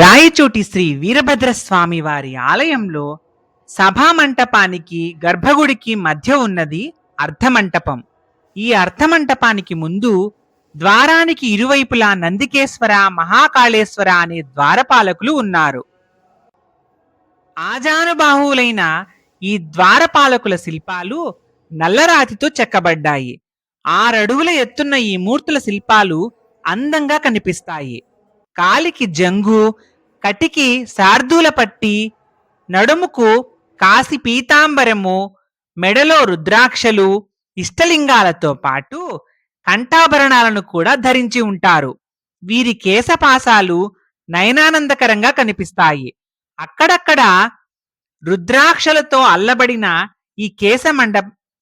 రాయచోటి శ్రీ వీరభద్రస్వామి వారి ఆలయంలో సభామంటపానికి గర్భగుడికి మధ్య ఉన్నది అర్ధమంటపం. ఈ అర్ధమంటపానికి ముందు ద్వారానికి ఇరువైపులా నందికేశ్వర, మహాకాళేశ్వర అనే ద్వారపాలకులు ఉన్నారు. ఆజానుబాహువులైన ఈ ద్వారపాలకుల శిల్పాలు నల్లరాతితో చెక్కబడ్డాయి. 6 అడుగుల ఎత్తున్న ఈ మూర్తుల శిల్పాలు అందంగా కనిపిస్తాయి. కాలికి జంగు, కటికి శార్దూల పట్టి, నడుముకు కాసి పీతాంబరము, మెడలో రుద్రాక్షలు, ఇష్టలింగాలతో పాటు కంఠాభరణాలను కూడా ధరించి ఉంటారు. వీరి కేశపాసాలు నయనానందకరంగా కనిపిస్తాయి. అక్కడక్కడ రుద్రాక్షలతో అల్లబడిన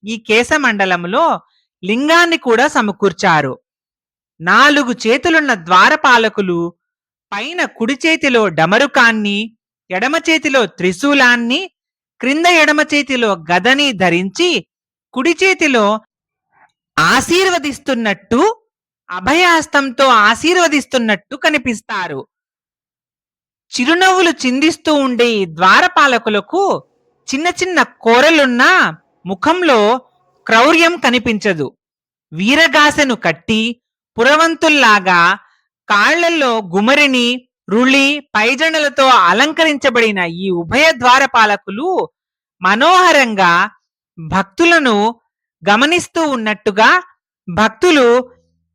ఈ కేశమండలంలో లింగాన్ని కూడా సమకూర్చారు. 4 చేతులున్న ద్వారపాలకులు పైన కుడి చేతిలో డమరుకాన్ని, ఎడమ చేతిలో త్రిశూలాన్ని, క్రింద ఎడమ చేతిలో గదని ధరించి కుడి చేతిలో ఆశీర్వదిస్తున్నట్టు, అభయహస్తంతో ఆశీర్వదిస్తున్నట్టు కనిపిస్తారు. చిరునవ్వులు చిందిస్తూ ఉండే ఈ ద్వారపాలకులకు చిన్న చిన్న కోరలున్న ముఖంలో క్రౌర్యం కనిపించదు. వీరగాసెను కట్టి పురవంతుల్లాగా కాళ్లలో గుమరిని, రుళి, పైజణలతో అలంకరించబడిన ఈ ఉభయ ద్వారపాలకులు మనోహరంగా భక్తులను గమనిస్తూ ఉన్నట్టుగా, భక్తులు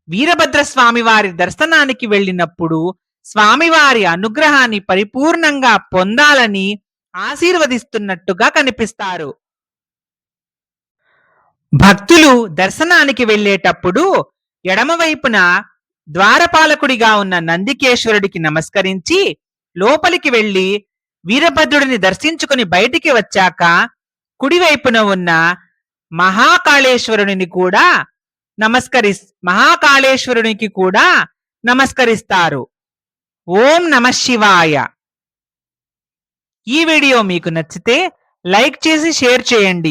వీరభద్రస్వామి వారి దర్శనానికి వెళ్ళినప్పుడు స్వామివారి అనుగ్రహాన్ని పరిపూర్ణంగా పొందాలని ఆశీర్వదిస్తున్నట్టుగా కనిపిస్తారు. భక్తులు దర్శనానికి వెళ్ళేటప్పుడు ఎడమవైపున ద్వారపాలకుడిగా ఉన్న నందికేశ్వరుడికి నమస్కరించి లోపలికి వెళ్లి వీరభద్రుడిని దర్శించుకుని బయటికి వచ్చాక కుడివైపున ఉన్న మహాకాళేశ్వరునికి కూడా నమస్కరిస్తారు. ఓం నమః శివాయ. ఈ వీడియో మీకు నచ్చితే లైక్ చేసి షేర్ చేయండి.